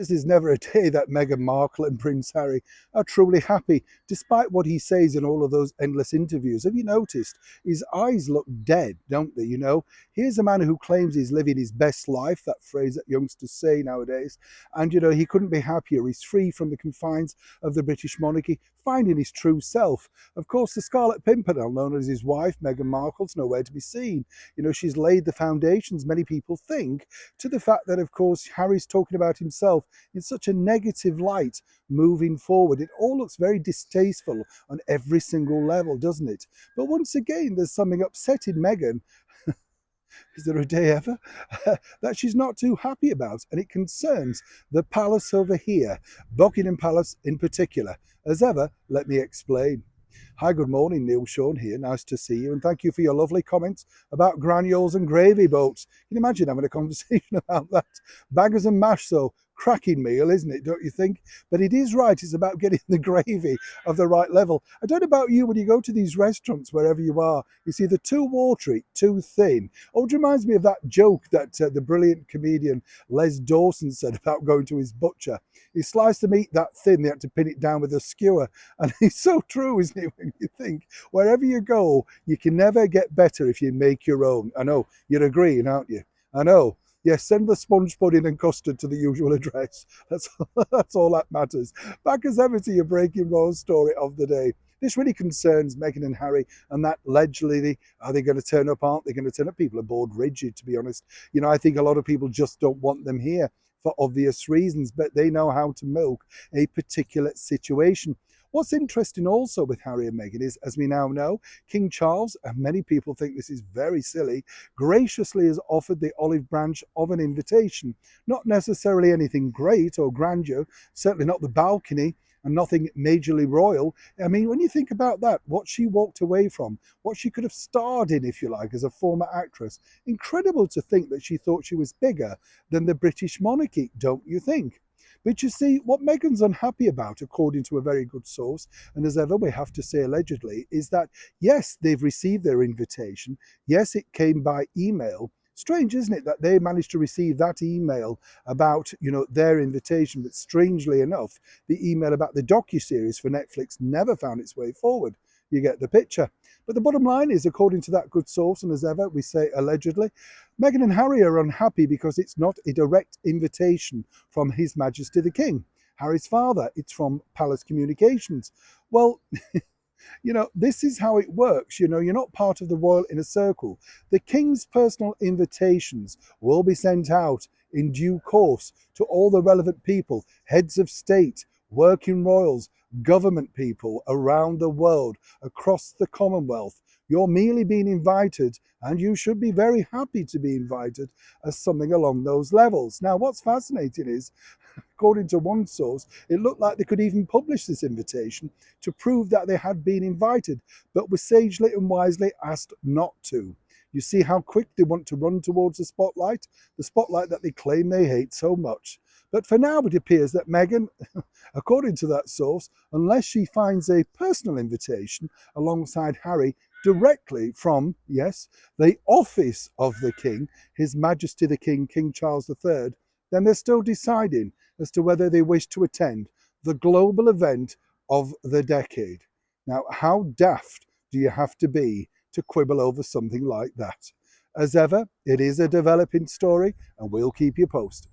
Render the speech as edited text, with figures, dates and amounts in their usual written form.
This is never a day that Meghan Markle and Prince Harry are truly happy, despite what he says in all of those endless interviews. Have you noticed? His eyes look dead, don't they? Here's a man who claims he's living his best life, that phrase that youngsters say nowadays, and he couldn't be happier. He's free from the confines of the British monarchy, finding his true self. Of course, the Scarlet Pimpernel, known as his wife, Meghan Markle's nowhere to be seen. She's laid the foundations, many people think, to the fact that, of course, Harry's talking about himself in such a negative light moving forward. It all looks very distasteful on every single level, doesn't it? But once again, there's something upsetting Meghan. Is there a day ever? That she's not too happy about, and it concerns the palace over here, Buckingham Palace in particular. As ever, let me explain. Hi, good morning, Neil Sean here. Nice to see you, and thank you for your lovely comments about granules and gravy boats. Can you imagine having a conversation about that? Bangers and mash, so cracking meal, isn't it, don't you think? But it is right, it's about getting the gravy of the right level. I don't know about you, when you go to these restaurants, wherever you are, it's either too watery, too thin. Oh, it reminds me of that joke that the brilliant comedian Les Dawson said about going to his butcher. He sliced the meat that thin, they had to pin it down with a skewer. And it's so true, isn't it, when you think, wherever you go, you can never get better if you make your own. I know, you're agreeing, aren't you? I know. Yes, send the sponge pudding and custard to the usual address. That's all that matters. Back as ever to your breaking roll story of the day. This really concerns Meghan and Harry, and that allegedly, are they going to turn up, aren't they going to turn up? People are bored rigid, to be honest. I think a lot of people just don't want them here for obvious reasons, but they know how to milk a particular situation. What's interesting also with Harry and Meghan is, as we now know, King Charles, and many people think this is very silly, graciously has offered the olive branch of an invitation. Not necessarily anything great or grandeur, certainly not the balcony, and nothing majorly royal. I mean, when you think about that, what she walked away from, what she could have starred in, if you like, as a former actress, incredible to think that she thought she was bigger than the British monarchy, don't you think? But you see, what Meghan's unhappy about, according to a very good source, and as ever we have to say allegedly, is that yes, they've received their invitation. Yes, it came by email. Strange, isn't it, that they managed to receive that email about, their invitation, but strangely enough, the email about the docuseries for Netflix never found its way forward. You get the picture. But the bottom line is, according to that good source, and as ever we say allegedly, Meghan and Harry are unhappy because it's not a direct invitation from His Majesty the King, Harry's father. It's from Palace Communications. Well, this is how it works. You're not part of the royal inner circle. The King's personal invitations will be sent out in due course to all the relevant people, heads of state, working royals, government people around the world, across the Commonwealth. You're merely being invited, and you should be very happy to be invited as something along those levels. Now, what's fascinating is, according to one source, it looked like they could even publish this invitation to prove that they had been invited, but were sagely and wisely asked not to. You see how quick they want to run towards the spotlight that they claim they hate so much. But for now, it appears that Meghan, according to that source, unless she finds a personal invitation alongside Harry directly from, yes, the office of the King, His Majesty the King, King Charles III, then they're still deciding as to whether they wish to attend the global event of the decade. Now, how daft do you have to be to quibble over something like that? As ever, it is a developing story, and we'll keep you posted.